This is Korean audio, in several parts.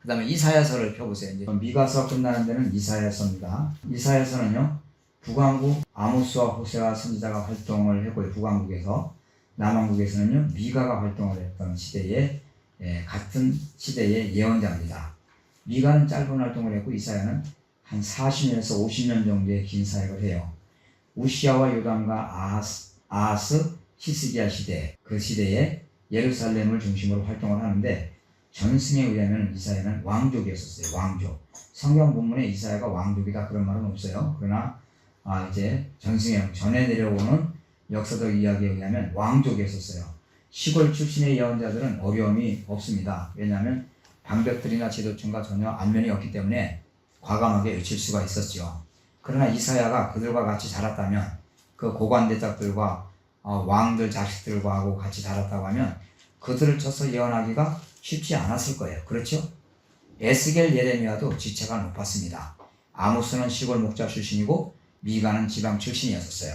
그 다음에 이사야서를 펴보세요. 이제 미가서 끝나는 데는 이사야서입니다. 이사야서는요, 북왕국 아모스와 호세아 선지자가 활동을 했고요. 북왕국에서. 남왕국에서는요, 미가가 활동을 했던 시대에, 같은 시대의 예언자입니다. 미가는 짧은 활동을 했고, 이사야는 한 40년에서 50년 정도의 긴 사역을 해요. 우시아와 요담과 아하스, 히스기야 시대, 그 시대에 예루살렘을 중심으로 활동을 하는데, 전승에 의하면 이사야는 왕족이었었어요. 왕족. 성경 본문에 이사야가 왕족이다 그런 말은 없어요. 그러나 이제 전승에 전해 내려오는 역사적 이야기에 의하면 왕족이었었어요. 시골 출신의 예언자들은 어려움이 없습니다. 왜냐하면 방백들이나 지도층과 전혀 안면이 없기 때문에 과감하게 외칠 수가 있었죠. 그러나 이사야가 그들과 같이 자랐다면, 그 고관대작들과 왕들 자식들과 하고 같이 자랐다고 하면 그들을 쳐서 예언하기가 쉽지 않았을 거예요. 그렇죠? 에스겔, 예레미야도 지체가 높았습니다. 아모스는 시골 목자 출신이고 미가는 지방 출신이었어요.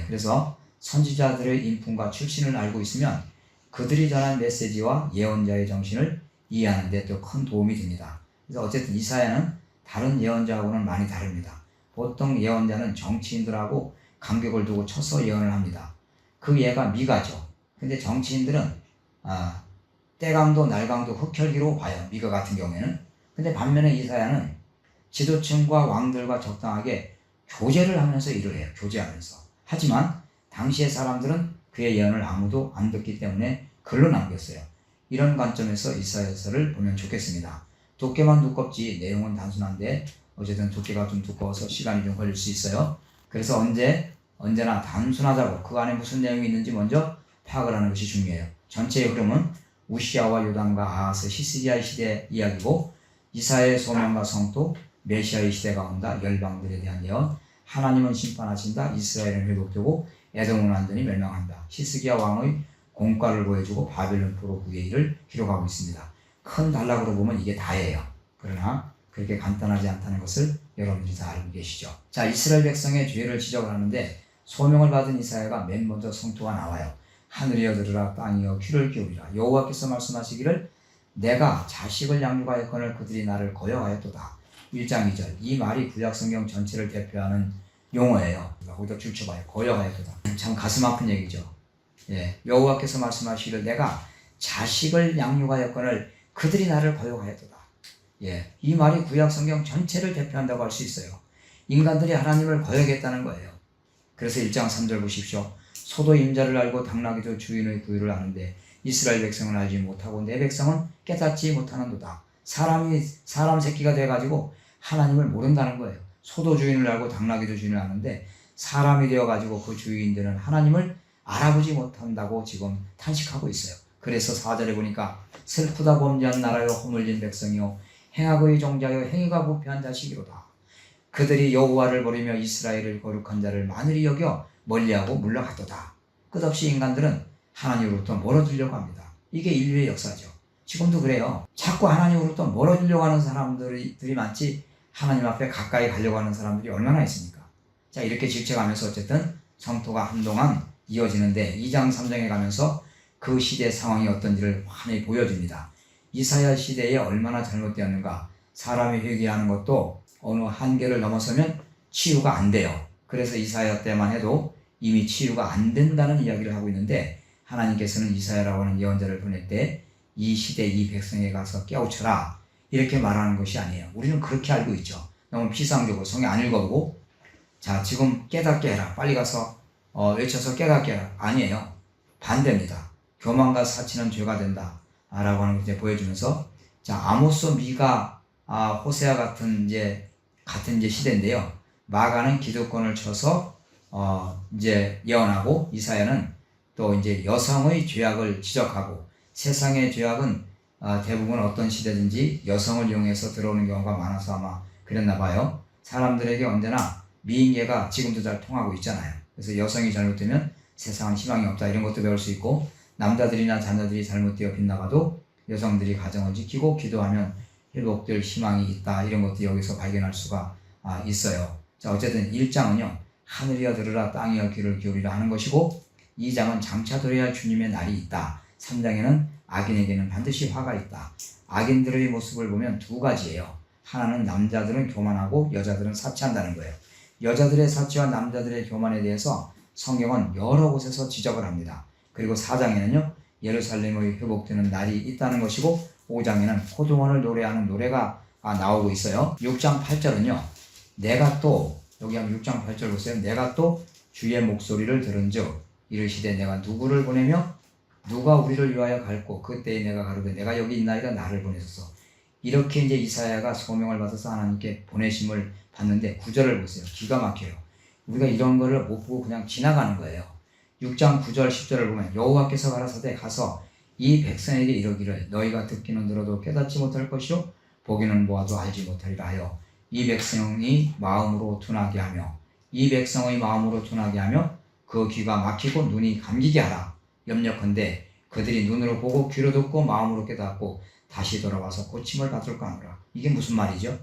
그래서 선지자들의 인품과 출신을 알고 있으면 그들이 전한 메시지와 예언자의 정신을 이해하는 데 또 큰 도움이 됩니다. 그래서 어쨌든 이사야는 다른 예언자하고는 많이 다릅니다. 보통 예언자는 정치인들하고 간격을 두고 쳐서 예언을 합니다. 그 예가 미가죠. 근데 정치인들은 때강도 날강도 흑혈기로 봐요. 미가 같은 경우에는. 근데 반면에 이사야는 지도층과 왕들과 적당하게 교제를 하면서 일을 해요. 교제하면서. 하지만 당시의 사람들은 그의 예언을 아무도 안 듣기 때문에 글로 남겼어요. 이런 관점에서 이사야서를 보면 좋겠습니다. 두께만 두껍지 내용은 단순한데 어쨌든 두께가 좀 두꺼워서 시간이 좀 걸릴 수 있어요. 그래서 언제나 단순하자고 그 안에 무슨 내용이 있는지 먼저 파악을 하는 것이 중요해요. 전체의 흐름은 우시아와 요담과 아하스, 히스기야 시대 이야기고, 이사야의 소명과 성도, 메시아의 시대가 온다, 열방들에 대한 예언, 하나님은 심판하신다, 이스라엘은 회복되고 에돔은 완전히 멸망한다, 히스기야 왕의 공과를 보여주고 바벨론 포로 후의 일을 기록하고 있습니다. 큰 단락으로 보면 이게 다예요. 그러나 그렇게 간단하지 않다는 것을 여러분들이 다 알고 계시죠. 자, 이스라엘 백성의 죄를 지적을 하는데 소명을 받은 이사야가 맨 먼저 성토가 나와요. 하늘이여 들으라, 땅이여 귀를 기울이라. 여호와께서 말씀하시기를 내가 자식을 양육하였거늘 그들이 나를 거역하였도다. 1장 2절. 이 말이 구약성경 전체를 대표하는 용어예요. 거기다 줄쳐봐요. 거역하였도다. 참 가슴 아픈 얘기죠. 여호와께서 말씀하시기를 내가 자식을 양육하였거늘 그들이 나를 거역하였도다. 이 말이 구약성경 전체를 대표한다고 할 수 있어요. 인간들이 하나님을 거역했다는 거예요. 그래서 1장 3절 보십시오. 소도 임자를 알고 당나귀도 주인의 부유를 아는데 이스라엘 백성은 알지 못하고 내 백성은 깨닫지 못하는도다. 사람 새끼가 돼가지고 하나님을 모른다는 거예요. 소도 주인을 알고 당나귀도 주인을 아는데 사람이 되어가지고 그 주인들은 하나님을 알아보지 못한다고 지금 탄식하고 있어요. 그래서 4절에 보니까 슬프다 범죄한 나라여 허물진 백성이요 행악의 종자여 행위가 부패한 자식이로다. 그들이 여호와를 버리며 이스라엘을 거룩한 자를 만일이 여겨 멀리하고 물러갔도다. 끝없이 인간들은 하나님으로부터 멀어지려고 합니다. 이게 인류의 역사죠. 지금도 그래요. 자꾸 하나님으로부터 멀어지려고 하는 사람들이 많지 하나님 앞에 가까이 가려고 하는 사람들이 얼마나 있습니까? 자, 이렇게 질책하면서 어쨌든 성토가 한동안 이어지는데 2장 3장에 가면서 그 시대 상황이 어떤지를 환히 보여줍니다. 이사야 시대에 얼마나 잘못되었는가. 사람이 회개하는 것도 어느 한계를 넘어서면 치유가 안 돼요. 그래서 이사야 때만 해도 이미 치유가 안 된다는 이야기를 하고 있는데 하나님께서는 이사야라고 하는 예언자를 보낼 때 이 시대 이 백성에 가서 깨우쳐라 이렇게 말하는 것이 아니에요. 우리는 그렇게 알고 있죠. 너무 피상적으로 성경 안 읽어보고 자 지금 깨닫게 해라 빨리 가서 외쳐서 깨닫게 해라 아니에요. 반대입니다. 교만과 사치는 죄가 된다 라고 하는 것을 보여주면서 자 아모스, 미가, 호세아 같은 이제 시대인데요. 마가는 기득권을 쳐서 이제 예언하고 이사야는 또 이제 여성의 죄악을 지적하고 세상의 죄악은 대부분 어떤 시대든지 여성을 이용해서 들어오는 경우가 많아서 아마 그랬나 봐요. 사람들에게 언제나 미인계가 지금도 잘 통하고 있잖아요. 그래서 여성이 잘못되면 세상은 희망이 없다 이런 것도 배울 수 있고 남자들이나 자녀들이 잘못되어 빗나가도 여성들이 가정을 지키고 기도하면 회복될 희망이 있다 이런 것도 여기서 발견할 수가 있어요. 자 어쨌든 1장은요 하늘이여 들으라 땅이여 귀를 기울이라 하는 것이고 2장은 장차 도래할 주님의 날이 있다. 3장에는 악인에게는 반드시 화가 있다. 악인들의 모습을 보면 두 가지예요. 하나는 남자들은 교만하고 여자들은 사치한다는 거예요. 여자들의 사치와 남자들의 교만에 대해서 성경은 여러 곳에서 지적을 합니다. 그리고 4장에는요 예루살렘의 회복되는 날이 있다는 것이고 5장에는 포도원을 노래하는 노래가 나오고 있어요. 6장 8절은요 내가 또 여기 한번 6장 8절 보세요. 내가 또 주의 목소리를 들은즉 이르시되 내가 누구를 보내며 누가 우리를 위하여 갈고 그때에 내가 가로되 내가 여기 있나이다 나를 보내소서. 이렇게 이제 이사야가 소명을 받아서 하나님께 보내심을 받는데 9절을 보세요. 기가 막혀요. 우리가 이런 거를 못 보고 그냥 지나가는 거예요. 6장 9절 10절을 보면 여호와께서 가라사대 가서 이 백성에게 이르기를 너희가 듣기는 들어도 깨닫지 못할 것이요 보기는 보아도 알지 못하리라 하여 이 백성이 마음으로 둔하게 하며 이 백성의 마음으로 둔하게 하며 그 귀가 막히고 눈이 감기게 하라. 염려컨대 그들이 눈으로 보고 귀로 듣고 마음으로 깨닫고 다시 돌아와서 고침을 받을까 하노라. 이게 무슨 말이죠?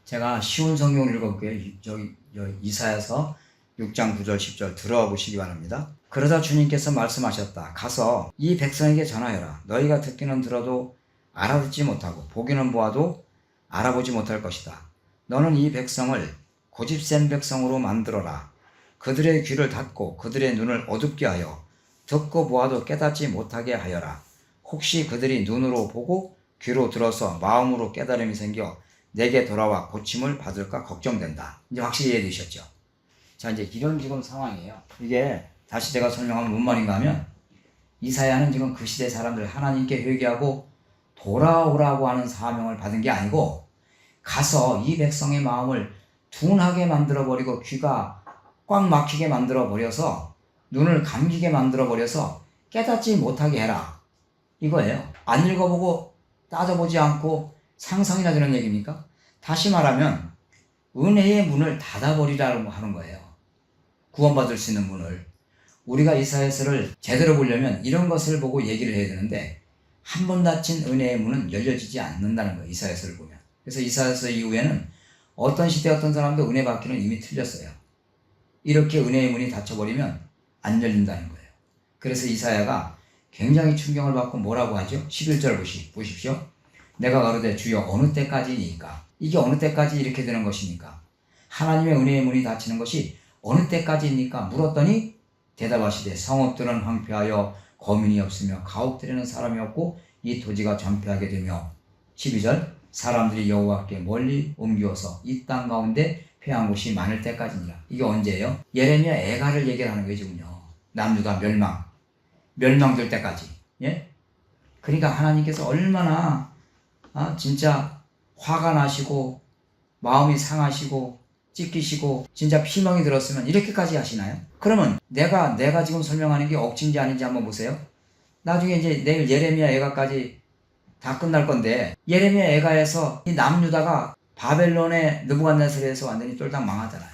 제가 쉬운 성경을 읽어볼게요. 저기 이사야서 6장 9절 10절 들어보시기 바랍니다. 그러자 주님께서 말씀하셨다. 가서 이 백성에게 전하여라. 너희가 듣기는 들어도 알아듣지 못하고 보기는 보아도 알아보지 못할 것이다. 너는 이 백성을 고집센 백성으로 만들어라. 그들의 귀를 닫고 그들의 눈을 어둡게 하여 듣고 보아도 깨닫지 못하게 하여라. 혹시 그들이 눈으로 보고 귀로 들어서 마음으로 깨달음이 생겨 내게 돌아와 고침을 받을까 걱정된다. 이제 확실히 이해되셨죠? 자, 이제 이런 지금 상황이에요. 이게 다시 제가 설명하면 뭔 말인가 하면 이사야는 지금 그 시대 사람들 하나님께 회개하고 돌아오라고 하는 사명을 받은 게 아니고 가서 이 백성의 마음을 둔하게 만들어버리고 귀가 꽉 막히게 만들어버려서 눈을 감기게 만들어버려서 깨닫지 못하게 해라. 이거예요. 안 읽어보고 따져보지 않고 상상이나 되는 얘기입니까? 다시 말하면 은혜의 문을 닫아버리라고 하는 거예요. 구원받을 수 있는 문을. 우리가 이사야서를 제대로 보려면 이런 것을 보고 얘기를 해야 되는데 한 번 닫힌 은혜의 문은 열려지지 않는다는 거예요. 이사야서를 보면. 그래서 이사야서 이후에는 어떤 시대 어떤 사람도 은혜 받기는 이미 틀렸어요. 이렇게 은혜의 문이 닫혀버리면 안 열린다는 거예요. 그래서 이사야가 굉장히 충격을 받고 뭐라고 하죠? 11절 보십시오. 내가 가로되 주여 어느 때까지니까? 이게 어느 때까지 이렇게 되는 것입니까? 하나님의 은혜의 문이 닫히는 것이 어느 때까지입니까? 물었더니 대답하시되 성읍들은 황폐하여 거민이 없으며 가옥들에는 사람이 없고 이 토지가 전폐하게 되며 12절 사람들이 여호와께 멀리 옮기어서 이 땅 가운데 패한 곳이 많을 때까지니라. 이게 언제예요? 예레미야 애가를 얘기하는 거지군요. 남유다 멸망될 때까지. 예? 그러니까 하나님께서 얼마나 진짜 화가 나시고 마음이 상하시고 찢기시고 진짜 피멍이 들었으면 이렇게까지 하시나요? 그러면 내가 지금 설명하는 게 억지인지 아닌지 한번 보세요. 나중에 이제 내일 예레미야 애가까지 다 끝날 건데 예레미야 애가에서 이 남유다가 바벨론의 느부갓네살에서 완전히 쫄딱 망하잖아요.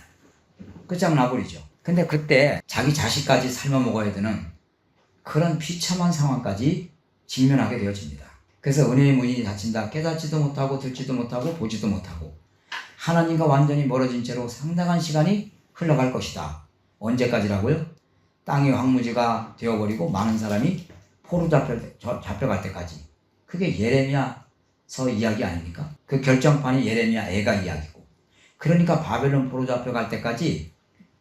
끝장나버리죠. 근데 그때 자기 자식까지 삶아 먹어야 되는 그런 비참한 상황까지 직면하게 되어집니다. 그래서 은혜의 문이 닫힌다. 깨닫지도 못하고 듣지도 못하고 보지도 못하고 하나님과 완전히 멀어진 채로 상당한 시간이 흘러갈 것이다. 언제까지라고요? 땅이 황무지가 되어버리고 많은 사람이 포로 잡혀갈 때까지. 그게 예레미야서 이야기 아닙니까? 그 결정판이 예레미야 애가 이야기고. 그러니까 바벨론 포로 잡혀갈 때까지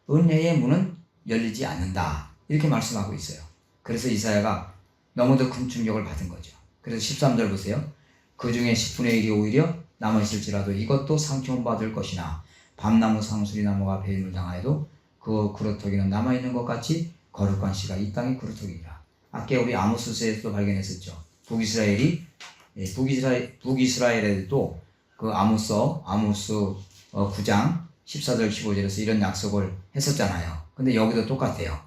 은혜의 문은 열리지 않는다. 이렇게 말씀하고 있어요. 그래서 이사야가 너무도 큰 충격을 받은 거죠. 그래서 13절 보세요. 그 중에 10분의 1이 오히려 남으실지라도 이것도 상처받을 것이나 밤나무 상수리나무가 배임을 당하여도 그 그루터기는 남아있는 것 같이 거룩한 씨가 이 땅의 그루터기니라. 아까 우리 아모스서에서도 발견했었죠. 북이스라엘에도 그 아모스 9장 14절 15절에서 이런 약속을 했었잖아요. 근데 여기도 똑같아요.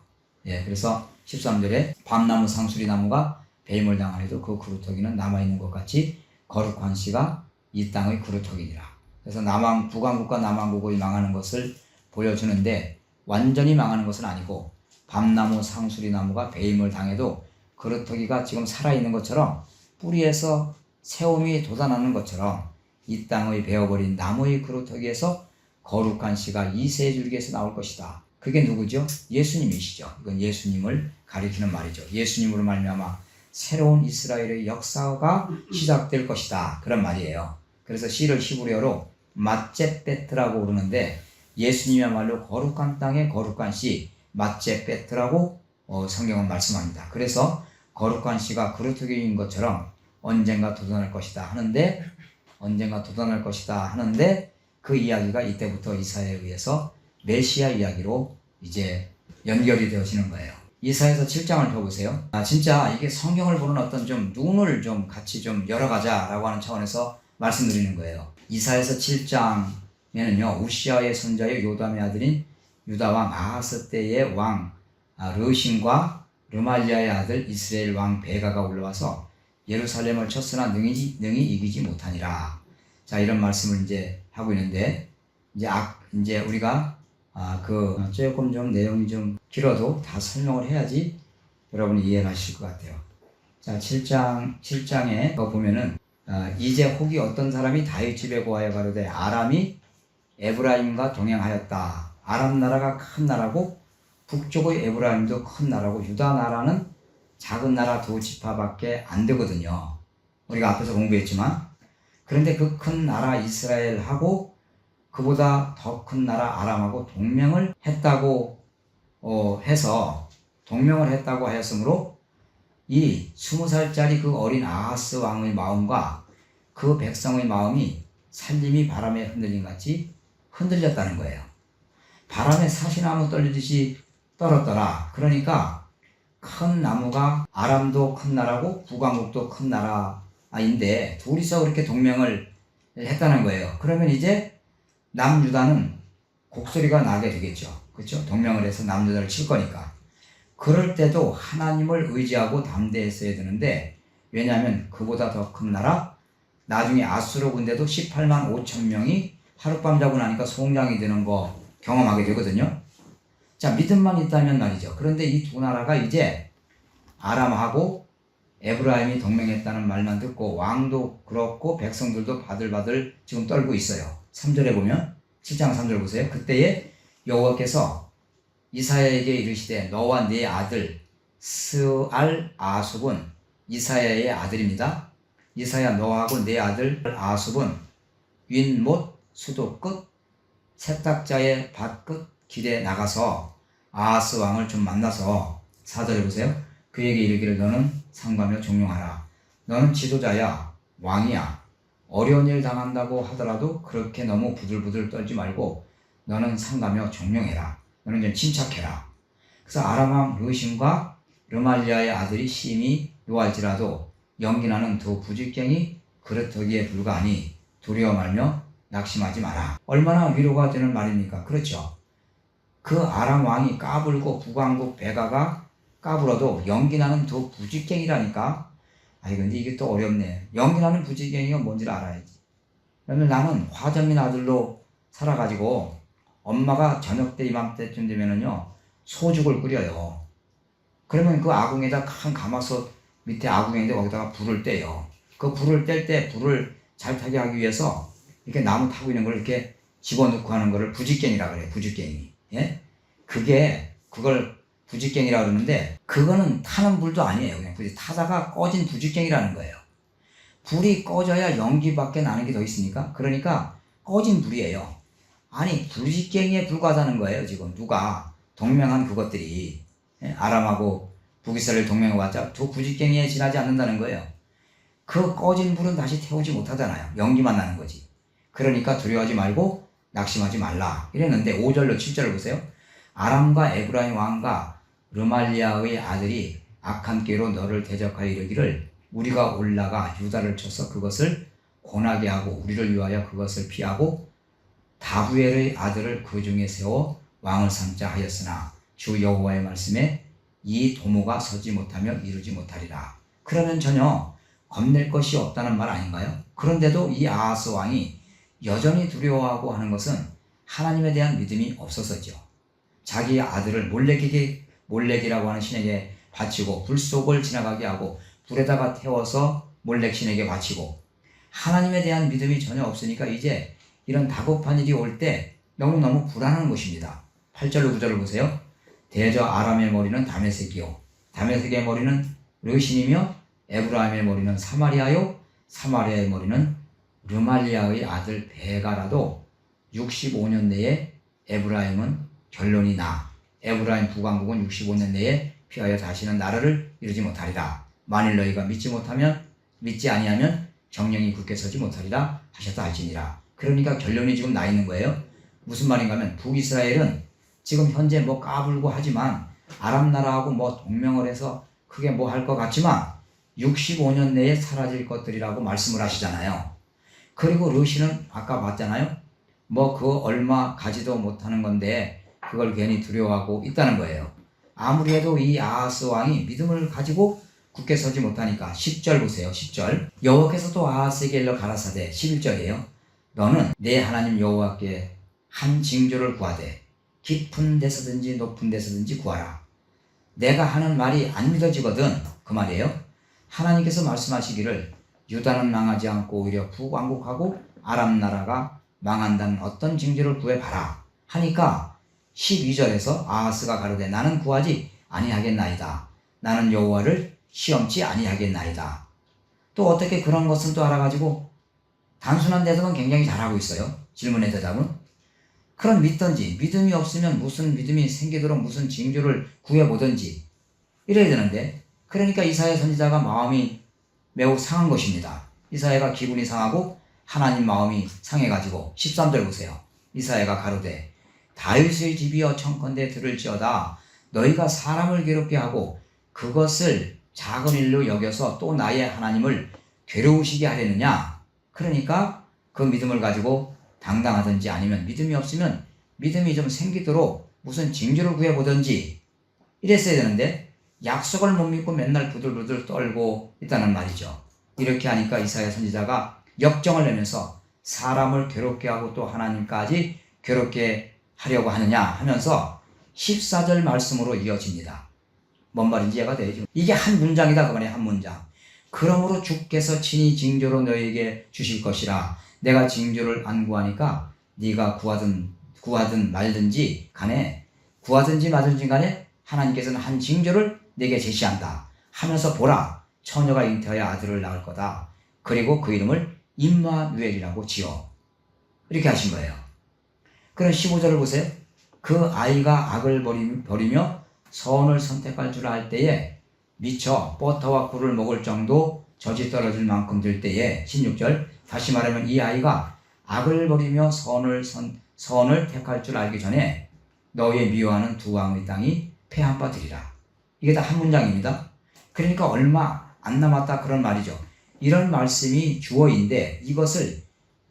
예, 그래서 13절에 밤나무 상수리나무가 배임을 당하여도 그 그루터기는 남아있는 것 같이 거룩한 씨가 이 땅의 그루터기니라. 그래서 북왕국과 남왕국이 망하는 것을 보여주는데 완전히 망하는 것은 아니고 밤나무 상수리나무가 배임을 당해도 그루터기가 지금 살아있는 것처럼 뿌리에서 새움이 돋아나는 것처럼 이 땅의 베어버린 나무의 그루터기에서 거룩한 씨가 이 세 줄기에서 나올 것이다. 그게 누구죠? 예수님이시죠. 이건 예수님을 가리키는 말이죠. 예수님으로 말미암아 새로운 이스라엘의 역사가 시작될 것이다. 그런 말이에요. 그래서 시를 히브리어로 마제베트라고 부르는데 예수님이야말로 거룩한 땅의 거룩한 시 마제베트라고 성경은 말씀합니다. 그래서 거룩한 시가 그루터기인 것처럼 언젠가 돋아날 것이다 하는데 그 이야기가 이때부터 이사야에 의해서 메시아 이야기로 이제 연결이 되어지는 거예요. 이사야서 7장을 펴보세요. 진짜 이게 성경을 보는 어떤 좀 눈을 좀 같이 좀 열어가자라고 하는 차원에서 말씀드리는 거예요. 이사야서 7장에는요, 우시아의 손자의 요담의 아들인 유다왕 아하스 때의 왕 르신과 르말리아의 아들 이스라엘 왕 베가가 올라와서 예루살렘을 쳤으나 능히 이기지 못하니라. 자, 이런 말씀을 이제 하고 있는데, 이제 우리가 조금 좀 내용이 좀 길어도 다 설명을 해야지 여러분이 이해를 하실 것 같아요. 자, 7장에 보면은, 이제 혹이 어떤 사람이 다윗 집에 고하여 가로되 아람이 에브라임과 동행하였다. 아람 나라가 큰 나라고 북쪽의 에브라임도 큰 나라고 유다 나라는 작은 나라 두 지파밖에 안 되거든요. 우리가 앞에서 공부했지만, 그런데 그 큰 나라 이스라엘하고 그보다 더 큰 나라 아람하고 동맹을 했다고 하였으므로 이 20살짜리 그 어린 아하스 왕의 마음과 그 백성의 마음이 살림이 바람에 흔들린 같이 흔들렸다는 거예요. 바람에 사시나무 떨리듯이 떨었더라. 그러니까 큰 나무가 아람도 큰 나라고 북왕국도 큰 나라인데 둘이서 그렇게 동맹을 했다는 거예요. 그러면 이제 남유다는 곡소리가 나게 되겠죠. 그렇죠? 동맹을 해서 남유다를 칠 거니까. 그럴 때도 하나님을 의지하고 담대했어야 되는데, 왜냐하면 그보다 더 큰 나라, 나중에 아수르 군대도 18만 5천 명이 하룻밤 자고 나니까 송장이 되는 거 경험하게 되거든요. 자, 믿음만 있다면 말이죠. 그런데 이 두 나라가 이제 아람하고 에브라임이 동맹했다는 말만 듣고 왕도 그렇고 백성들도 바들바들 지금 떨고 있어요. 3절에 보면 7장 3절 보세요. 그때에 여호와께서 이사야에게 이르시되 너와 네 아들 스알 아숲은 이사야의 아들입니다. 이사야 너하고 네 아들 아숲은 윈못 수도 끝 세탁자의 밭끝 길에 나가서 아하스 왕을 좀 만나서 4절에 보세요. 그에게 이르기를 너는 상가며 종용하라. 너는 지도자야 왕이야. 어려운 일 당한다고 하더라도 그렇게 너무 부들부들 떨지 말고 너는 상가며 종용해라. 너는 좀 침착해라. 그래서 아람 왕 르신과 르말리아의 아들이 심히 노할지라도 연기나는 두 부직갱이 그릇터기에 불과하니 두려워 말며 낙심하지 마라. 얼마나 위로가 되는 말입니까? 그렇죠. 그 아람 왕이 까불고 북왕국 베가가 까불어도 연기나는 두 부직갱이라니까. 근데 이게 또 어렵네. 연기나는 부직갱이가 뭔지를 알아야지. 그러면 나는 화정민 아들로 살아가지고 엄마가 저녁 때 이맘때쯤 되면은요 소죽을 끓여요. 그러면 그 아궁에다 큰 가마솥 밑에 아궁인데 거기다가 불을 떼요. 그 불을 뗄 때 불을 잘 타게 하기 위해서 이렇게 나무 타고 있는 걸 이렇게 집어넣고 하는 거를 부직갱이라 그래요. 부직갱이. 예? 그걸 부직갱이라 그러는데, 그거는 타는 불도 아니에요. 그냥 타다가 꺼진 부직갱이라는 거예요. 불이 꺼져야 연기밖에 나는 게 더 있으니까. 그러니까 꺼진 불이에요. 아니, 부직갱이에 불과하다는 거예요. 지금 누가 동맹한 그것들이. 예? 아람하고 북이스라엘 동맹을 왔자 두 부직갱이에 지나지 않는다는 거예요. 그 꺼진 불은 다시 태우지 못하잖아요. 연기만 나는 거지. 그러니까 두려워하지 말고 낙심하지 말라 이랬는데 5절로 7절을 보세요. 아람과 에브라임 왕과 르말리아의 아들이 악한 꾀로 너를 대적하여 이르기를 우리가 올라가 유다를 쳐서 그것을 고나게 하고 우리를 위하여 그것을 피하고 다부엘의 아들을 그 중에 세워 왕을 삼자 하였으나 주 여호와의 말씀에 이 도모가 서지 못하며 이루지 못하리라. 그러면 전혀 겁낼 것이 없다는 말 아닌가요? 그런데도 이 아하스 왕이 여전히 두려워하고 하는 것은 하나님에 대한 믿음이 없어서죠. 자기 아들을 몰렉이라고 하는 신에게 바치고 불 속을 지나가게 하고 불에다가 태워서 몰렉 신에게 바치고 하나님에 대한 믿음이 전혀 없으니까 이제 이런 다급한 일이 올 때 너무너무 불안한 것입니다. 8절로 9절을 보세요. 대저 아람의 머리는 다메섹이요 다메섹의 머리는 르신이며 에브라임의 머리는 사마리아요 사마리아의 머리는 르말리아의 아들 베가라도 65년 내에 에브라임은 결론이 나. 에브라임 북왕국은 65년 내에 피하여 다시는 나라를 이루지 못하리라. 만일 너희가 믿지 아니하면 정령이 굳게 서지 못하리라 하셨다 할지니라. 그러니까 결론이 지금 나 있는 거예요. 무슨 말인가 하면 북이스라엘은 지금 현재 뭐 까불고 하지만 아람 나라하고 뭐 동맹을 해서 크게 뭐 할 것 같지만 65년 내에 사라질 것들이라고 말씀을 하시잖아요. 그리고 르시는 아까 봤잖아요. 뭐 그 얼마 가지도 못하는 건데 그걸 괜히 두려워하고 있다는 거예요. 아무리 해도 이 아하스 왕이 믿음을 가지고 굳게 서지 못하니까 10절 보세요. 10절 여호와께서도 아하스에게 일러 가라사대 11절이에요. 너는 내 하나님 여호와께 한 징조를 구하되 깊은 데서든지 높은 데서든지 구하라. 내가 하는 말이 안 믿어지거든. 그 말이에요. 하나님께서 말씀하시기를 유다는 망하지 않고 오히려 북왕국하고 아람 나라가 망한다는 어떤 징조를 구해봐라 하니까 12절에서 아하스가 가로되 나는 구하지 아니하겠나이다. 나는 여호와를 시험치 아니하겠나이다. 또 어떻게 그런 것은 또 알아가지고 단순한 대답은 굉장히 잘하고 있어요. 질문의 대답은. 그럼 믿든지 믿음이 없으면 무슨 믿음이 생기도록 무슨 징조를 구해보든지 이래야 되는데 그러니까 이사야 선지자가 마음이 매우 상한 것입니다. 이사야가 기분이 상하고 하나님 마음이 상해가지고 13절 보세요. 이사야가 가로되 다윗의 집이여 청컨대 들을지어다 너희가 사람을 괴롭게 하고 그것을 작은 일로 여겨서 또 나의 하나님을 괴로우시게 하려느냐. 그러니까 그 믿음을 가지고 당당하든지 아니면 믿음이 없으면 믿음이 좀 생기도록 무슨 징조를 구해보든지 이랬어야 되는데 약속을 못 믿고 맨날 부들부들 떨고 있다는 말이죠. 이렇게 하니까 이사야 선지자가 역정을 내면서 사람을 괴롭게 하고 또 하나님까지 괴롭게 하려고 하느냐 하면서 14절 말씀으로 이어집니다. 뭔 말인지 이해가 되죠? 이게 한 문장이다 그 말이에요. 한 문장. 그러므로 주께서 친히 징조로 너희에게 주실 것이라. 내가 징조를 안 구하니까 네가 구하든 말든지 간에 구하든지 말든지 간에 하나님께서는 한 징조를 내게 제시한다 하면서 보라 처녀가 잉태하여 아들을 낳을 거다. 그리고 그 이름을 임마누엘이라고 지어. 이렇게 하신 거예요. 그럼 15절을 보세요. 그 아이가 악을 버리며 선을 선택할 줄 알 때에 미쳐 버터와 꿀을 먹을 정도 젖이 떨어질 만큼 될 때에 16절 다시 말하면 이 아이가 악을 버리며 선을 택할 줄 알기 전에 너희의 미워하는 두 왕의 땅이 패한 바 되리라. 이게 다 한 문장입니다. 그러니까 얼마 안 남았다 그런 말이죠. 이런 말씀이 주어인데 이것을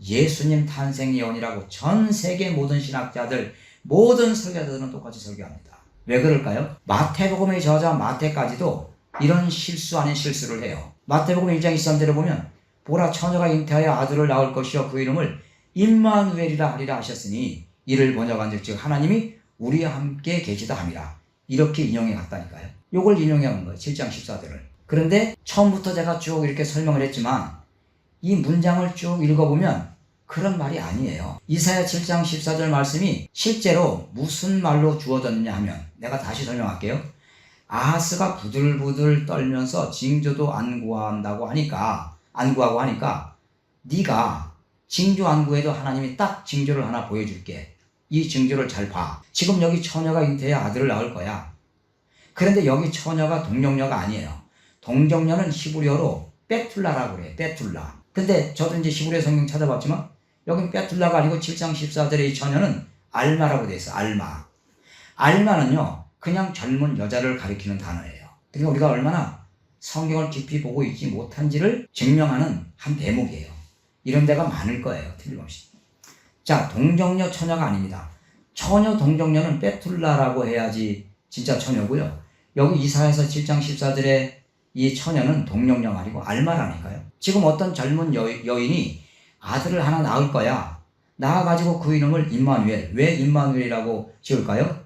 예수님 탄생 예언이라고 전 세계 모든 신학자들 모든 설교자들은 똑같이 설교합니다. 왜 그럴까요? 마태복음의 저자 마태까지도 이런 실수 아닌 실수를 해요. 마태복음 1장 23절에 보면 보라 처녀가 잉태하여 아들을 낳을 것이요 그 이름을 임마누엘이라 하리라 하셨으니 이를 번역한즉 즉 하나님이 우리와 함께 계시다 함이라. 이렇게 인용해 갔다니까요. 요걸 인용해 간 거예요. 7장 14절을. 그런데 처음부터 제가 쭉 이렇게 설명을 했지만 이 문장을 쭉 읽어보면 그런 말이 아니에요. 이사야 7장 14절 말씀이 실제로 무슨 말로 주어졌느냐 하면 내가 다시 설명할게요. 아하스가 부들부들 떨면서 징조도 안 구하고 하니까 네가 징조 안 구해도 하나님이 딱 징조를 하나 보여줄게. 이 징조를 잘 봐. 지금 여기 처녀가 잉태해 아들을 낳을 거야. 그런데 여기 처녀가 동정녀가 아니에요. 동정녀는 히브리어로 베툴라라고 그래요. 베툴라. 근데 저도 이제 히브리어 성경 찾아봤지만 여긴 베툴라가 아니고 7장 14절에 이 처녀는 알마라고 돼 있어. 알마. 알마는요. 그냥 젊은 여자를 가리키는 단어예요. 그러니까 우리가 얼마나 성경을 깊이 보고 있지 못한지를 증명하는 한 대목이에요. 이런 데가 많을 거예요. 틀림없이. 자, 동정녀 처녀가 아닙니다. 처녀 동정녀는 베툴라라고 해야지 진짜 처녀고요. 여기 이사야서 7장 14절에 이 처녀는 동정녀가 아니고 알마라니까요. 지금 어떤 젊은 여인이 아들을 하나 낳을 거야. 낳아가지고 그 이름을 임마누엘. 왜 임마누엘이라고 지을까요?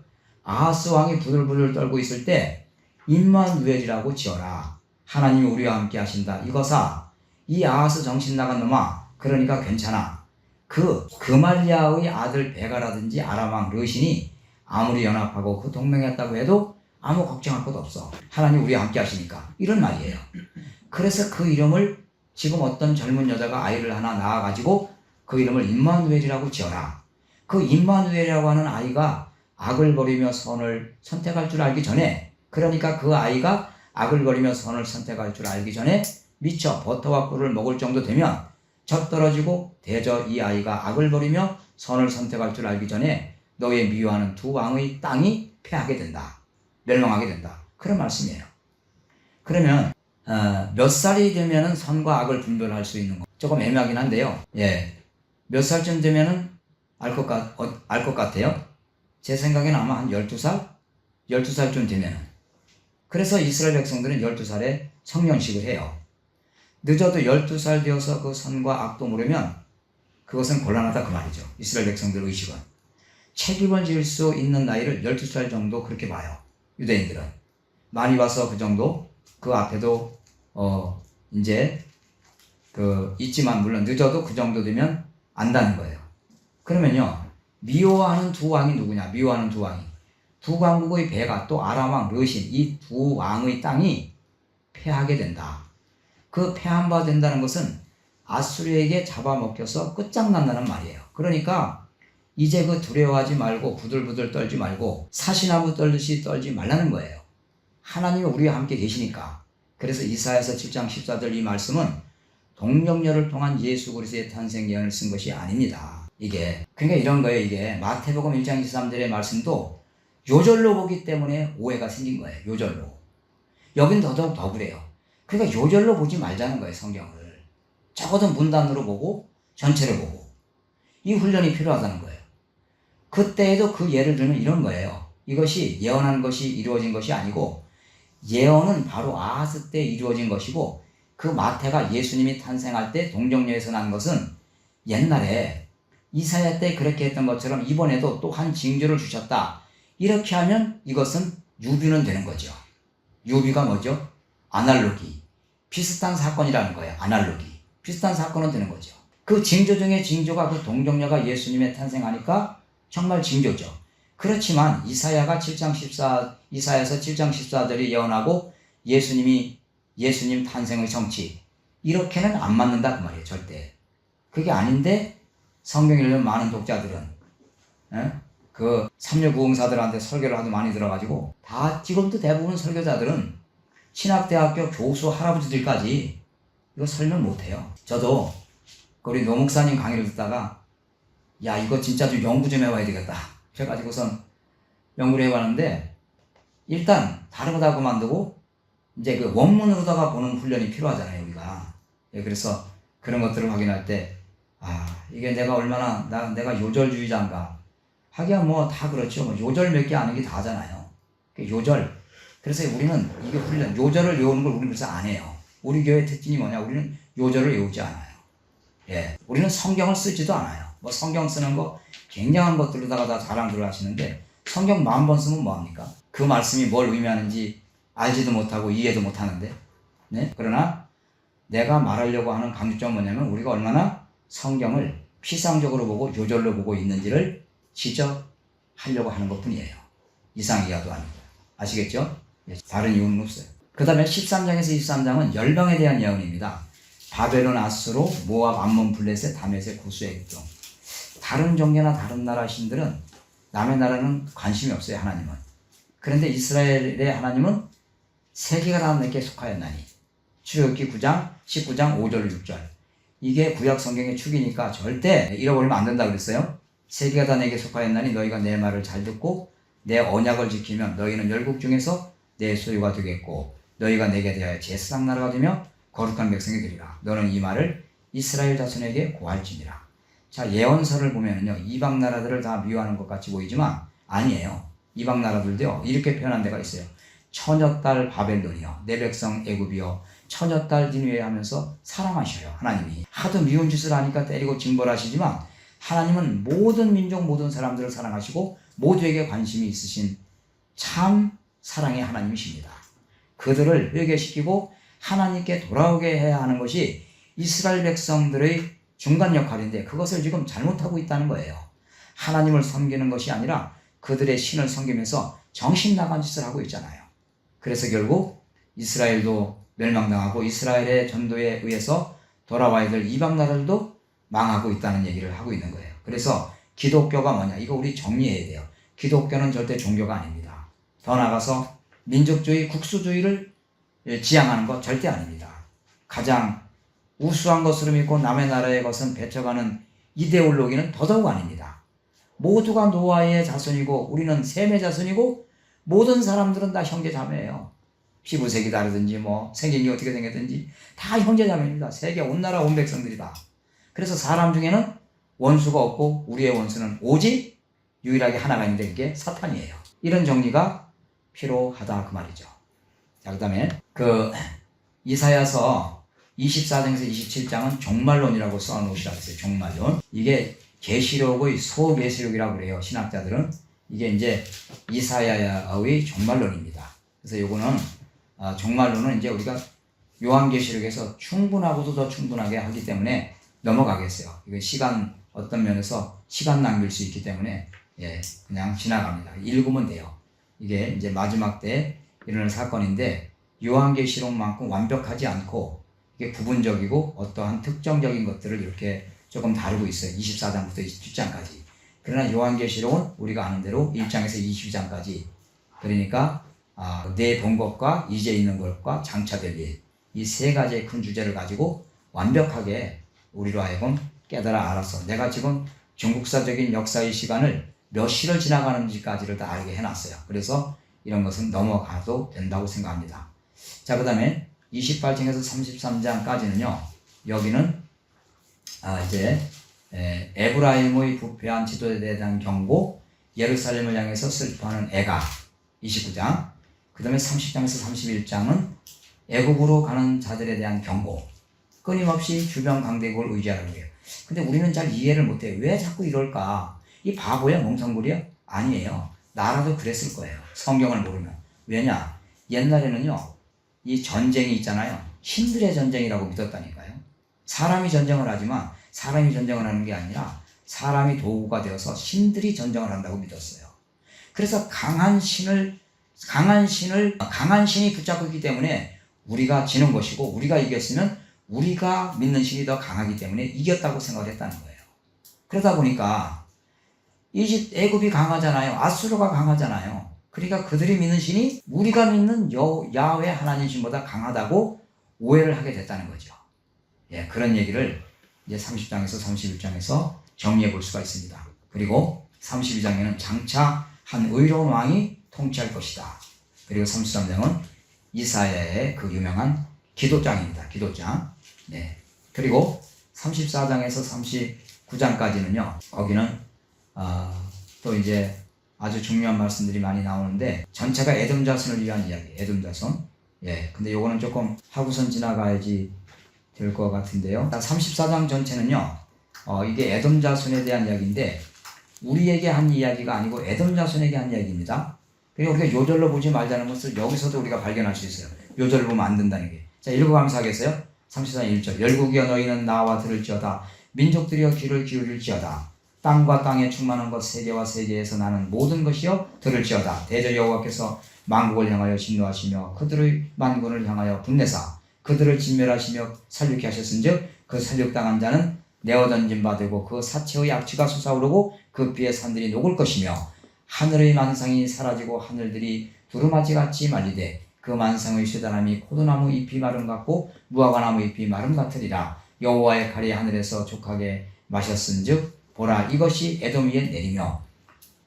아하스 왕이 부들부들 떨고 있을 때 임마누엘이라고 지어라. 하나님이 우리와 함께 하신다. 이거사 이 아하스 정신 나간 놈아. 그러니까 괜찮아. 그 그말리아의 아들 베가라든지 아람왕 르신이 아무리 연합하고 그 동맹했다고 해도 아무 걱정할 것 없어. 하나님 우리와 함께 하시니까. 이런 말이에요. 그래서 그 이름을 지금 어떤 젊은 여자가 아이를 하나 낳아가지고 그 이름을 임마누엘이라고 지어라. 그 임마누엘이라고 하는 아이가 악을 버리며 선을 선택할 줄 알기 전에, 그러니까 그 아이가 악을 버리며 선을 선택할 줄 알기 전에 미처 버터와 꿀을 먹을 정도 되면 젖떨어지고 대저 이 아이가 악을 버리며 선을 선택할 줄 알기 전에 너의 미워하는 두 왕의 땅이 패하게 된다. 멸망하게 된다. 그런 말씀이에요. 그러면 몇 살이 되면은 선과 악을 분별할 수 있는 거 조금 애매하긴 한데요. 예, 몇 살쯤 되면은 알 것 같아요. 제 생각에는 아마 한 12살? 12살쯤 되면은. 그래서 이스라엘 백성들은 12살에 성년식을 해요. 늦어도 12살 되어서 그 선과 악도 모르면 그것은 곤란하다 그 말이죠. 이스라엘 백성들 의식은. 책임을 질 수 있는 나이를 12살 정도 그렇게 봐요. 유대인들은. 많이 봐서 그 정도, 그 앞에도 이제 있지만 물론 늦어도 그 정도 되면 안다는 거예요. 그러면요, 미워하는 두 왕이 누구냐? 미워하는 두 왕이 두 왕국의 배가 또 아람왕 르신 이 두 왕의 땅이 패하게 된다. 그 패한 바 된다는 것은 아수르에게 잡아먹혀서 끝장난다는 말이에요. 그러니까 이제 그 두려워하지 말고 부들부들 떨지 말고 사시나무 떨듯이 떨지 말라는 거예요. 하나님이 우리와 함께 계시니까. 그래서 이사야서 7장 14절 이 말씀은 동정녀를 통한 예수 그리스도의 탄생 예언을 쓴 것이 아닙니다. 이게 그러니까 이런 거예요. 이게 마태복음 1장 23절의 말씀도 요절로 보기 때문에 오해가 생긴 거예요. 요절로. 여긴 더더욱 더 그래요. 그러니까 요절로 보지 말자는 거예요. 성경을. 적어도 문단으로 보고 전체를 보고. 이 훈련이 필요하다는 거예요. 그때에도 그 예를 들면 이런 거예요. 이것이 예언한 것이 이루어진 것이 아니고 예언은 바로 아하스 때 이루어진 것이고 그 마태가 예수님이 탄생할 때 동정녀에서 난 것은 옛날에 이사야 때 그렇게 했던 것처럼 이번에도 또 한 징조를 주셨다. 이렇게 하면 이것은 유비는 되는 거죠. 유비가 뭐죠? 아날로기. 비슷한 사건이라는 거예요. 아날로기. 비슷한 사건은 되는 거죠. 그 징조 중에 징조가 그 동정녀가 예수님의 탄생하니까 정말 징조죠. 그렇지만 이사야서 7장 14절이 예언하고 예수님 탄생의 정치 이렇게는 안 맞는다 그 말이에요. 절대. 그게 아닌데 성경 읽는 많은 독자들은 그 삼류부흥사들한테 설교를 하도 많이 들어가지고 다 지금도 대부분 설교자들은 신학대학교 교수 할아버지들까지 이거 설명 못해요. 저도 우리 노 목사님 강의를 듣다가 야 이거 진짜 좀 연구 좀 해봐야 되겠다. 그래가지고선 연구를 해봤는데 일단 다른 거 다 그만두고 이제 그 원문으로다가 보는 훈련이 필요하잖아요 우리가. 예, 그래서 그런 것들을 확인할 때 이게 내가 얼마나 내가 요절주의자인가 하기야 뭐 다 그렇죠. 뭐 요절 몇 개 아는 게 다잖아요. 요절. 그래서 우리는 이게 훈련 요절을 외우는 걸 우리는 그래서 안 해요. 우리 교회 특징이 뭐냐? 우리는 요절을 외우지 않아요. 예, 우리는 성경을 쓰지도 않아요. 뭐 성경 쓰는 거 굉장한 것들로다가 다 자랑들을 하시는데 성경 10,000번 쓰면 뭐합니까? 그 말씀이 뭘 의미하는지 알지도 못하고 이해도 못하는데. 네? 그러나 내가 말하려고 하는 강조점은 뭐냐면 우리가 얼마나 성경을 피상적으로 보고 요절로 보고 있는지를 지적하려고 하는 것 뿐이에요. 이상 이하도 아니고. 아시겠죠? 다른 이유는 없어요. 그 다음에 13장에서 23장은 열방에 대한 예언입니다. 바벨론, 아수르, 모압, 암몬, 블레셋, 다메섹, 고수, 에돔. 다른 종교나 다른 나라 신들은 남의 나라는 관심이 없어요. 하나님은. 그런데 이스라엘의 하나님은 세계가 다 내게 속하였나니. 출애굽기 9장 19장 5절 6절. 이게 구약 성경의 축이니까 절대 잃어버리면 안 된다 그랬어요. 세계가 다 내게 속하였나니 너희가 내 말을 잘 듣고 내 언약을 지키면 너희는 열국 중에서 내 소유가 되겠고 너희가 내게 대하여 제사장 나라가 되며 거룩한 백성이 되리라. 너는 이 말을 이스라엘 자손에게 고할지니라. 자, 예언서를 보면은요, 이방 나라들을 다 미워하는 것 같이 보이지만 아니에요. 이방 나라들도요, 이렇게 표현한 데가 있어요. 처녀딸 바벨론이요, 내 백성 애굽이요, 처녀딸 니느웨 하면서 사랑하셔요. 하나님이 하도 미운 짓을 하니까 때리고 징벌하시지만 하나님은 모든 민족 모든 사람들을 사랑하시고 모두에게 관심이 있으신 참 사랑의 하나님이십니다. 그들을 회개시키고 하나님께 돌아오게 해야 하는 것이 이스라엘 백성들의 중간 역할인데 그것을 지금 잘못하고 있다는 거예요. 하나님을 섬기는 것이 아니라 그들의 신을 섬기면서 정신 나간 짓을 하고 있잖아요. 그래서 결국 이스라엘도 멸망당하고 이스라엘의 전도에 의해서 돌아와야 될 이방 나라들도 망하고 있다는 얘기를 하고 있는 거예요. 그래서 기독교가 뭐냐? 이거 우리 정리해야 돼요. 기독교는 절대 종교가 아닙니다. 더 나아가서 민족주의, 국수주의를 지향하는 것 절대 아닙니다. 가장 우수한 것으로 믿고 남의 나라의 것은 배척하는 이데올로기는 더더욱 아닙니다. 모두가 노아의 자손이고 우리는 셈의 자손이고 모든 사람들은 다 형제자매예요. 피부색이 다르든지 뭐 생긴 게 어떻게 생겼든지 다 형제자매입니다. 세계 온 나라 온 백성들이다. 그래서 사람 중에는 원수가 없고 우리의 원수는 오직 유일하게 하나가 있는데 그게 사탄이에요. 이런 정리가 필요하다 그 말이죠. 자, 그 다음에 이사야서 24장에서 27장은 종말론이라고 써놓으시라고 했어요. 종말론. 이게 계시록의 소계시록이라고 그래요. 신학자들은. 이게 이제 이사야의 종말론입니다. 그래서 요거는 종말론은 이제 우리가 요한계시록에서 충분하고도 더 충분하게 하기 때문에 넘어가겠어요. 이거 시간 어떤 면에서 시간 낭비일 수 있기 때문에 그냥 지나갑니다. 읽으면 돼요. 이게 이제 마지막 때 일어날 사건인데 요한계시록만큼 완벽하지 않고 이게 부분적이고 어떠한 특정적인 것들을 이렇게 조금 다루고 있어요. 24장부터 27장까지. 그러나 요한계시록은 우리가 아는 대로 1장에서 22장까지 그러니까 내 본 것과 이제 있는 것과 장차될 일 이 세 가지의 큰 주제를 가지고 완벽하게 우리로 하여금 깨달아 알아서 내가 지금 중국사적인 역사의 시간을 몇 시를 지나가는지까지를 다 알게 해놨어요. 그래서 이런 것은 넘어가도 된다고 생각합니다. 자, 그 다음에 28장에서 33장까지는요. 여기는 이제 에브라임의 부패한 지도에 대한 경고, 예루살렘을 향해서 슬퍼하는 애가 29장, 그 다음에 30장에서 31장은 애국으로 가는 자들에 대한 경고, 끊임없이 주변 강대국을 의지하라고 해요. 근데 우리는 잘 이해를 못해요. 왜 자꾸 이럴까? 이 바보야? 멍청구리야? 아니에요. 나라도 그랬을 거예요. 성경을 모르면. 왜냐? 옛날에는요. 이 전쟁이 있잖아요. 신들의 전쟁이라고 믿었다니까요. 사람이 전쟁을 하지만 사람이 전쟁을 하는 게 아니라 사람이 도구가 되어서 신들이 전쟁을 한다고 믿었어요. 그래서 강한 신이 붙잡고 있기 때문에 우리가 지는 것이고 우리가 이겼으면 우리가 믿는 신이 더 강하기 때문에 이겼다고 생각을 했다는 거예요. 그러다 보니까 애굽이 강하잖아요. 아수르가 강하잖아요. 그러니까 그들이 믿는 신이 우리가 믿는 야훼 하나님 신보다 강하다고 오해를 하게 됐다는 거죠. 그런 얘기를 이제 30장에서 31장에서 정리해 볼 수가 있습니다. 그리고 32장에는 장차 한 의로운 왕이 통치할 것이다. 그리고 33장은 이사야의 그 유명한 기도장입니다. 기도장. 그리고 34장에서 39장까지는요. 거기는 또 이제 아주 중요한 말씀들이 많이 나오는데 전체가 에돔 자손을 위한 이야기. 에돔 자손. 근데 요거는 조금 하고선 지나가야지 될 것 같은데요. 34장 전체는요. 이게 에돔 자손에 대한 이야기인데 우리에게 한 이야기가 아니고 에돔 자손에게 한 이야기입니다. 그리고 우리가 요절로 보지 말자는 것을 여기서도 우리가 발견할 수 있어요. 요절로 보면 안 된다는 게. 자, 읽어가면서 하겠어요? 34장 1절. 열국이여 너희는 나와 들을지어다. 민족들이여 귀를 기울일지어다. 땅과 땅에 충만한 것 세계와 세계에서 나는 모든 것이여 들을지어다. 대저 여호와께서 만국을 향하여 진노하시며 그들의 만군을 향하여 분내사 그들을 진멸하시며 살육케 하셨은즉 그 살육당한 자는 내어 던진 바 되고 그 사체의 악취가 솟아오르고 그 피의 산들이 녹을 것이며 하늘의 만상이 사라지고 하늘들이 두루마지같이 말리되 그 만상의 쇠다람이 포도나무 잎이 마름 같고 무화과나무 잎이 마름 같으리라. 여호와의 칼이 하늘에서 족하게 마셨은즉 보라 이것이 에돔 위에 내리며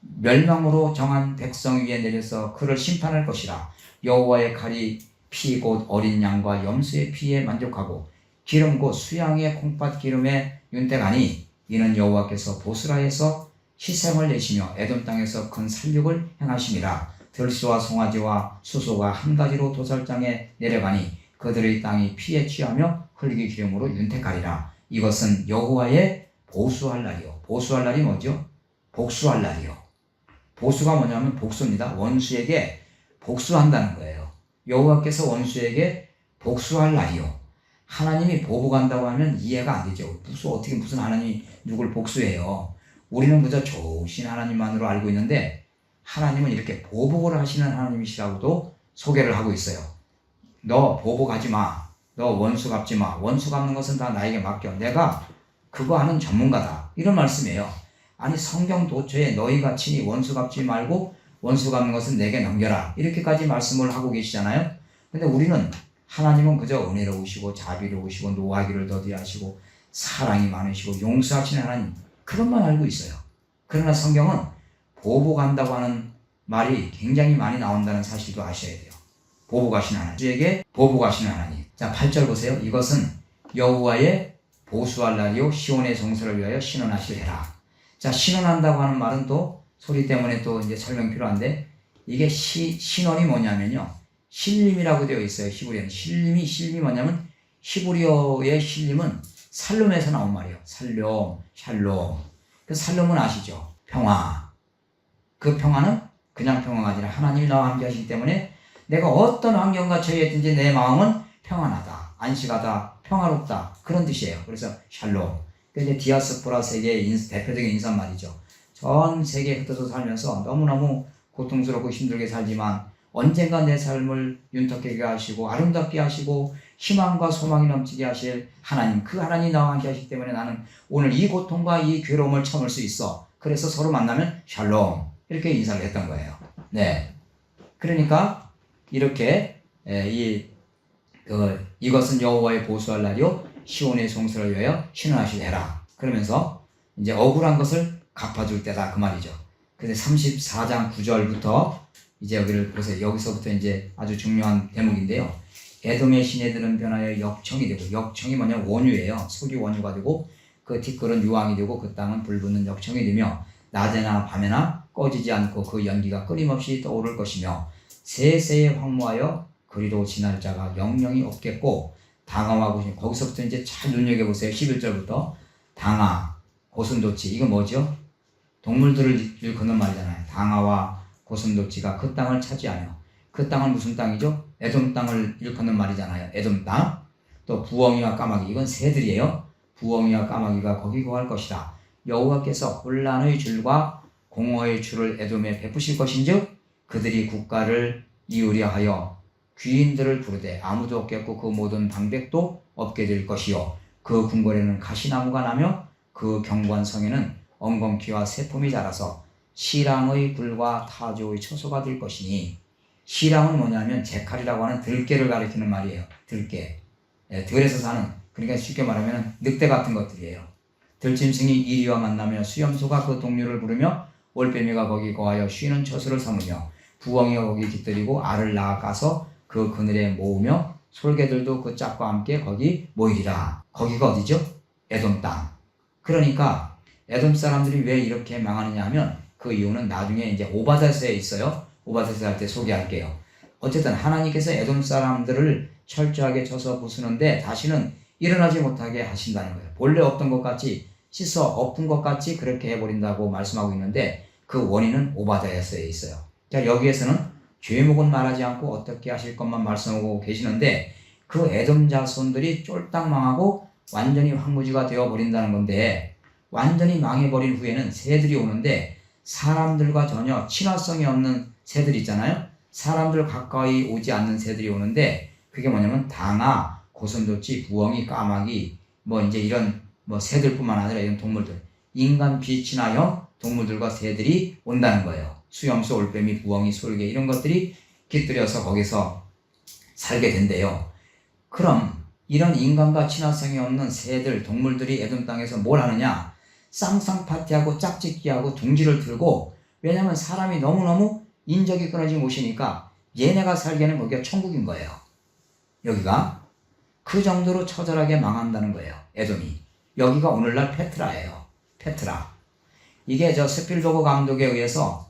멸망으로 정한 백성 위에 내려서 그를 심판할 것이라. 여호와의 칼이 피 곧 어린 양과 염소의 피에 만족하고 기름 곧 수양의 콩팥 기름에 윤택하니 이는 여호와께서 보스라에서 희생을 내시며 에돔 땅에서 큰 살육을 행하심이라. 들소와 송아지와 수소가 한 가지로 도살장에 내려가니 그들의 땅이 피에 취하며 흙이 기름으로 윤택하리라. 이것은 여호와의 보수할 날이요. 보수할 날이 뭐죠? 복수할 날이요. 보수가 뭐냐면 복수입니다. 원수에게 복수한다는 거예요. 여호와께서 원수에게 복수할 날이요. 하나님이 보복한다고 하면 이해가 안 되죠. 무슨 하나님이 누굴 복수해요. 우리는 그저 좋으신 하나님만으로 알고 있는데 하나님은 이렇게 보복을 하시는 하나님이시라고도 소개를 하고 있어요. 너 보복하지 마. 너 원수 갚지 마. 원수 갚는 것은 다 나에게 맡겨. 내가 그거 하는 전문가다. 이런 말씀이에요. 아니 성경 도처에 너희가 친히 원수 갚지 말고 원수 갚는 것은 내게 넘겨라. 이렇게까지 말씀을 하고 계시잖아요. 근데 우리는 하나님은 그저 은혜로우시고 자비로우시고 노하기를 더디하시고 사랑이 많으시고 용서하시는 하나님, 그것만 알고 있어요. 그러나 성경은 보복한다고 하는 말이 굉장히 많이 나온다는 사실도 아셔야 돼요. 보복하시는 하나님, 우리에게 보복하시는 하나님. 자, 8절 보세요. 이것은 여호와의 보수할 날이요 시온의 성소를 위하여 신원하시리라. 자, 신원한다고 하는 말은 또 소리 때문에 또 이제 설명 필요한데, 이게 신원이 뭐냐면요, 신림이라고 되어 있어요. 히브리어는 신림이 뭐냐면, 히브리어의 신림은 살롬에서 나온 말이에요. 살롬, 샬롬. 그 살롬은 아시죠? 평화. 그 평화는 그냥 평화가 아니라 하나님이 나와 함께 하시기 때문에 내가 어떤 환경과 처해 있든지 내 마음은 평안하다, 안식하다, 평화롭다, 그런 뜻이에요. 그래서 샬롬. 그 이제 디아스포라 세계의 대표적인 인사말이죠. 전 세계에 흩어져 살면서 너무너무 고통스럽고 힘들게 살지만 언젠가 내 삶을 윤택하게 하시고 아름답게 하시고 희망과 소망이 넘치게 하실 하나님, 그 하나님이 나와 함께 하시기 때문에 나는 오늘 이 고통과 이 괴로움을 참을 수 있어. 그래서 서로 만나면 샬롬, 이렇게 인사를 했던 거예요. 네. 그러니까 이렇게 이것은 여호와의 보수할 날이요 시온의 성소를 위하여 신원하시리라. 그러면서 이제 억울한 것을 갚아줄 때다, 그 말이죠. 근데 34장 9절부터 이제 여기를 보세요. 여기서부터 이제 아주 중요한 대목인데요. 에돔의 시내들은 변하여 역청이 되고, 역청이 뭐냐, 원유예요. 소리 원유가 되고, 그 티끌은 유황이 되고, 그 땅은 불붙는 역청이 되며, 낮에나 밤에나 꺼지지 않고 그 연기가 끊임없이 떠오를 것이며, 세세에 황무하여 그리로 지날 자가 영영이 없겠고, 당화하고, 거기서부터 이제 잘 눈여겨보세요. 11절부터 당화, 고슴도치, 이거 뭐죠? 동물들을 일컫는 말이잖아요. 당화와 고슴도치가 그 땅을 차지하며, 그 땅은 무슨 땅이죠? 에돔 땅을 일컫는 말이잖아요. 에돔 땅. 또 부엉이와 까마귀, 이건 새들이에요. 부엉이와 까마귀가 거기 거할 것이다. 여호와께서 혼란의 줄과 공허의 줄을 에돔에 베푸실 것인즉 그들이 국가를 이으려 하여 귀인들을 부르되 아무도 없겠고 그 모든 방백도 없게 될 것이요 그 궁궐에는 가시나무가 나며 그 경관성에는 엉겅퀴와 새폼이 자라서 시랑의 굴과 타조의 처소가 될 것이니, 시랑은 뭐냐면 제칼이라고 하는 들깨를 가리키는 말이에요. 들깨. 들에서 사는, 그러니까 쉽게 말하면 늑대 같은 것들이에요. 들짐승이 이리와 만나며 수염소가 그 동료를 부르며 올빼미가 거기 거하여 쉬는 처소를 삼으며 부엉이가 거기 깃들이고 알을 낳아가서 그 그늘에 모으며 솔개들도 그 짝과 함께 거기 모이리라. 거기가 어디죠? 에돔 땅. 그러니까 에돔 사람들이 왜 이렇게 망하느냐 하면 그 이유는 나중에 이제 오바댜서에 있어요. 오바댜서 할 때 소개할게요. 어쨌든 하나님께서 에돔 사람들을 철저하게 쳐서 부수는데 다시는 일어나지 못하게 하신다는 거예요. 본래 없던 것 같이, 씻어 엎은 것 같이 그렇게 해버린다고 말씀하고 있는데 그 원인은 오바댜서에 있어요. 자, 여기에서는 죄목은 말하지 않고 어떻게 하실 것만 말씀하고 계시는데 그 에돔 자손들이 쫄딱 망하고 완전히 황무지가 되어버린다는 건데, 완전히 망해버린 후에는 새들이 오는데 사람들과 전혀 친화성이 없는 새들 있잖아요. 사람들 가까이 오지 않는 새들이 오는데 그게 뭐냐면 당화, 고슴도치, 부엉이, 까마귀, 뭐 이제 이런 뭐 새들뿐만 아니라 이런 동물들, 인간 비친화형 동물들과 새들이 온다는 거예요. 수염소, 올빼미, 부엉이, 솔개 이런 것들이 깃들여서 거기서 살게 된대요. 그럼 이런 인간과 친화성이 없는 새들, 동물들이 에돔 땅에서 뭘 하느냐? 쌍쌍 파티하고 짝짓기하고 둥지를 틀고, 왜냐면 사람이 너무너무 인적이 끊어진 곳이니까 얘네가 살기에는 거기가 천국인 거예요. 여기가 그 정도로 처절하게 망한다는 거예요. 에돔이. 여기가 오늘날 페트라예요. 페트라. 이게 저 스필버그 감독에 의해서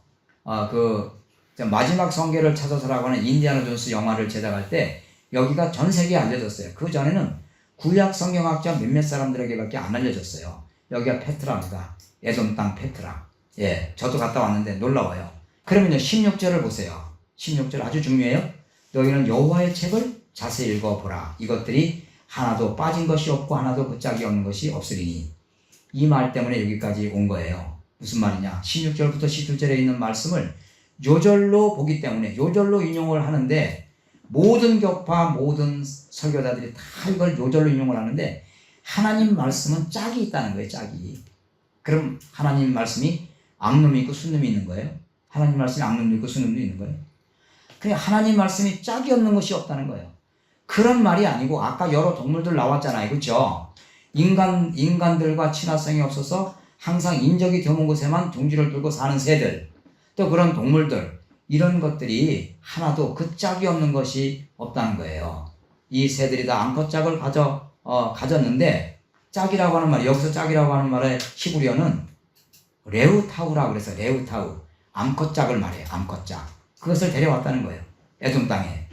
마지막 성계를 찾아서라고 하는 인디아나 존스 영화를 제작할 때 여기가 전 세계에 알려졌어요. 그 전에는 구약 성경학자 몇몇 사람들에게밖에 안 알려졌어요. 여기가 페트라입니다. 에돔 땅 페트라. 예, 저도 갔다 왔는데 놀라워요. 그러면요, 16절을 보세요. 16절 아주 중요해요. 너희는 여호와의 책을 자세히 읽어보라. 이것들이 하나도 빠진 것이 없고 하나도 붙잡이 없는 것이 없으리니. 이 말 때문에 여기까지 온 거예요. 무슨 말이냐? 16절부터 17절에 있는 말씀을 요절로 보기 때문에, 요절로 인용을 하는데 모든 교파, 모든 설교자들이 다 이걸 요절로 인용을 하는데 하나님 말씀은 짝이 있다는 거예요. 짝이. 그럼 하나님 말씀이 악놈이 있고 순놈이 있는 거예요. 하나님 말씀이 악놈도 있고 순놈도 있는 거예요. 그냥 하나님 말씀이 짝이 없는 것이 없다는 거예요. 그런 말이 아니고 아까 여러 동물들 나왔잖아요. 그렇죠? 인간들과 친화성이 없어서 항상 인적이 드문 곳에만 둥지를 들고 사는 새들, 또 그런 동물들, 이런 것들이 하나도 그 짝이 없는 것이 없다는 거예요. 이 새들이 다 암컷 짝을 가졌는데, 짝이라고 하는 말, 여기서 짝이라고 하는 말의 히브리어는 레우타우라고 그래서 레우타우, 암컷 짝을 말해요. 암컷 짝. 그것을 데려왔다는 거예요. 에돔 땅에.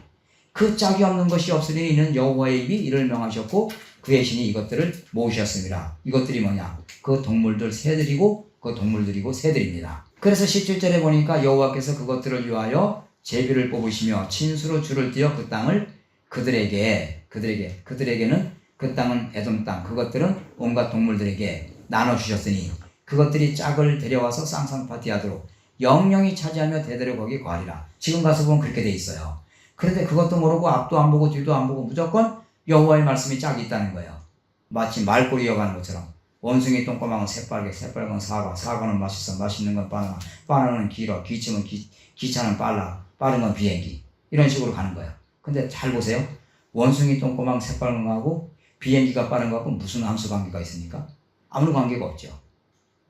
그 짝이 없는 것이 없으니 이는 여호와의 입이 이를 명하셨고 그의 신이 이것들을 모으셨습니다. 이것들이 뭐냐? 그 동물들 새들이고 그 동물들이고 새들입니다. 그래서 17절에 보니까 여호와께서 그것들을 위하여 제비를 뽑으시며 친수로 줄을 띄어 그 땅을 그들에게는 그 땅은 에돔 땅, 그것들은 온갖 동물들에게 나눠주셨으니 그것들이 짝을 데려와서 쌍쌍파티하도록 영영이 차지하며 대대로 거기 거하리라. 지금 가서 보면 그렇게 돼 있어요. 그런데 그것도 모르고 앞도 안 보고 뒤도 안 보고 무조건 여호와의 말씀이 짝이 있다는 거예요. 마치 말꼬리 이어가는 것처럼 원숭이 똥꼬망은 새빨개, 새빨간 사과, 사과는 맛있어, 맛있는 건 바나나, 바나나는 길어, 기침은 기차는 빨라, 빠른 건 비행기, 이런 식으로 가는 거예요. 근데 잘 보세요. 원숭이 똥꼬망 새빨간 거하고 비행기가 빠른 거하고 무슨 함수 관계가 있습니까? 아무런 관계가 없죠.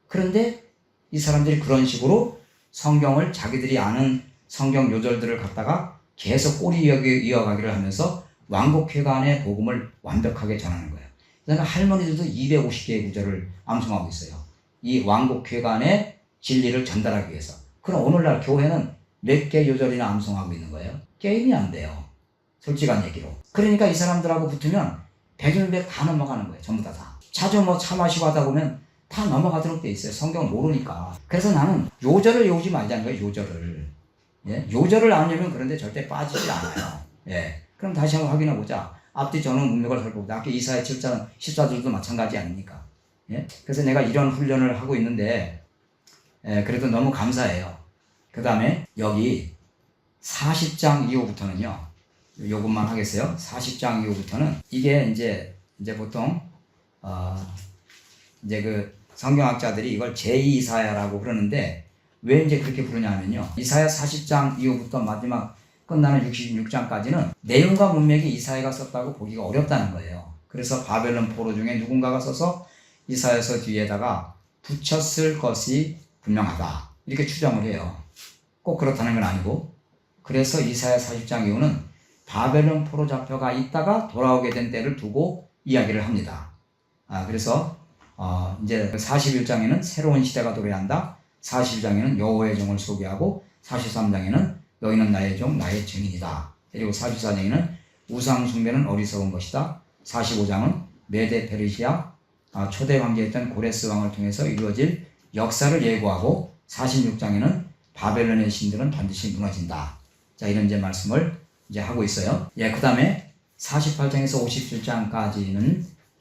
그런데 이 사람들이 그런 식으로 성경을 자기들이 아는 성경 요절들을 갖다가 계속 꼬리 이어가기를 하면서 왕국회관의 복음을 완벽하게 전하는 거예요. 그러니까 할머니들도 250개의 구절을 암송하고 있어요. 이 왕국회관의 진리를 전달하기 위해서. 그럼 오늘날 교회는 몇 개 요절이나 암송하고 있는 거예요? 게임이 안 돼요. 솔직한 얘기로. 그러니까 이 사람들하고 붙으면 100일 다 넘어가는 거예요. 전부 다. 자주 차 마시고 하다 보면 다 넘어가도록 돼 있어요. 성경을 모르니까. 그래서 나는 요절을 외우지 말자는 거예요. 요절을. 예? 요절을 아냐면 그런데 절대 빠지지 않아요. 예. 그럼 다시 한번 확인해 보자. 앞뒤 전후 문맥을 살펴보자. 아까 이사야 7장 14절도 마찬가지 아닙니까? 예? 그래서 내가 이런 훈련을 하고 있는데, 그래도 너무 감사해요. 그 다음에 여기 40장 이후부터는요, 요것만 하겠어요. 40장 이후부터는 이게 이제 보통 이제 그 성경학자들이 이걸 제2이사야라고 그러는데 왜 이제 그렇게 부르냐면요. 이사야 40장 이후부터 마지막 끝나는 66장까지는 내용과 문맥이 이사야가 썼다고 보기가 어렵다는 거예요. 그래서 바벨론 포로 중에 누군가가 써서 이사야서 뒤에다가 붙였을 것이 분명하다. 이렇게 추정을 해요. 꼭 그렇다는 건 아니고. 그래서 이사야 40장 이후는 바벨론 포로 잡혀가 있다가 돌아오게 된 때를 두고 이야기를 합니다. 그래서 이제 41장에는 새로운 시대가 도래한다. 42장에는 여호와의 종을 소개하고 43장에는 너희는 나의 종 나의 증인이다. 그리고 44장에는 우상 숭배는 어리석은 것이다. 45장은 메데 페르시아 초대 황제였던 고레스 왕을 통해서 이루어질 역사를 예고하고 46장에는 바벨론의 신들은 반드시 무너진다. 자, 이런 이제 말씀을 이제 하고 있어요. 예, 그 다음에 48장에서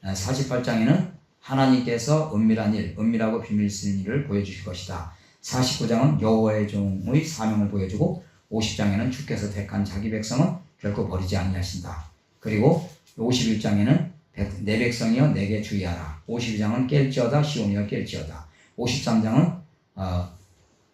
48장에는 하나님께서 은밀한 일, 은밀하고 비밀스러운 일을 보여주실 것이다. 49장은 여호와의 종의 사명을 보여주고 50장에는 주께서 택한 자기 백성은 결코 버리지 아니하신다. 그리고 51장에는 내 백성이여 내게 주의하라. 52장은 깰지어다 시온이여 깰지어다. 53장은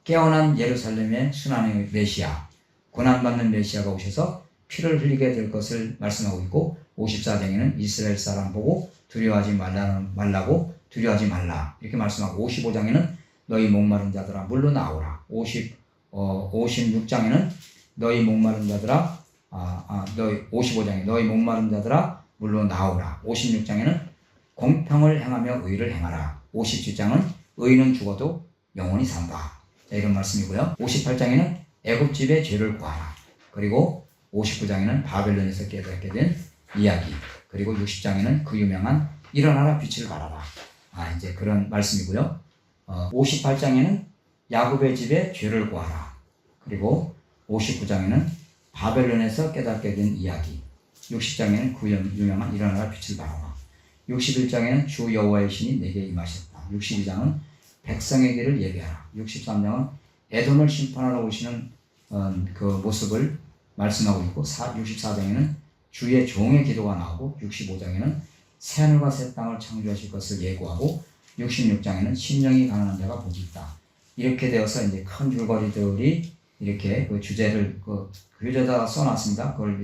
깨어난 예루살렘의 순환의 메시아, 고난받는 메시아가 오셔서 피를 흘리게 될 것을 말씀하고 있고 54장에는 이스라엘 사람 보고 두려워하지 말라고 두려워하지 말라 이렇게 말씀하고 55장에는 너희 목마른 자들아 물로 나오라. 56장에는 너희 목마른 자들아 55장에 너희 목마른 자들아 물로 나오라. 56장에는 공평을 행하며 의를 행하라. 57장은 의인은 죽어도 영원히 산다. 자, 이런 말씀이고요. 58장에는 애굽집의 죄를 구하라. 그리고 59장에는 바벨론에서 깨닫게 된 이야기. 그리고 60장에는 그 유명한 일어나라 빛을 발하라. 이제 그런 말씀이고요. 58장에는 야곱의 집에 죄를 구하라. 그리고 59장에는 바벨론에서 깨닫게 된 이야기. 60장에는 그 유명한 일어나라 빛을 발하라. 61장에는 주 여호와의 신이 내게 임하셨다. 62장은 백성의 길을 예배하라. 63장은 에돔을 심판하러 오시는 그 모습을 말씀하고 있고 64장에는 주의 종의 기도가 나오고 65장에는 새하늘과 새 땅을 창조하실 것을 예고하고 66장에는 심령이 가난한 자가 복이 있다. 이렇게 되어서 이제 큰 줄거리들이 이렇게 그 주제를 그 교재에다 써놨습니다. 그걸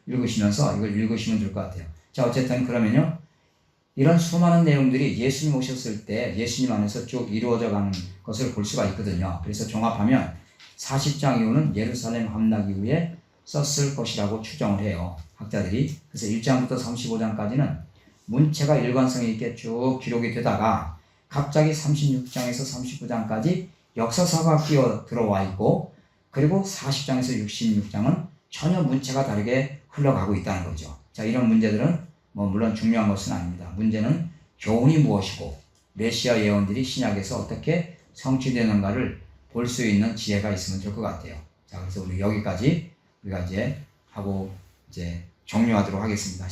읽으시면서 이걸 읽으시면 좋을 것 같아요. 자, 어쨌든 그러면요. 이런 수많은 내용들이 예수님 오셨을 때 예수님 안에서 쭉 이루어져 가는 것을 볼 수가 있거든요. 그래서 종합하면 40장 이후는 예루살렘 함락 이후에 썼을 것이라고 추정을 해요. 학자들이. 그래서 1장부터 35장까지는 문체가 일관성 있게 쭉 기록이 되다가 갑자기 36장에서 39장까지 역사사가 끼어 들어와 있고 그리고 40장에서 66장은 전혀 문체가 다르게 흘러가고 있다는 거죠. 자, 이런 문제들은 물론 중요한 것은 아닙니다. 문제는 교훈이 무엇이고 메시아 예언들이 신약에서 어떻게 성취되는가를 볼 수 있는 지혜가 있으면 좋을 것 같아요. 자, 그래서 우리 여기까지 우리가 이제 하고 이제 종료하도록 하겠습니다.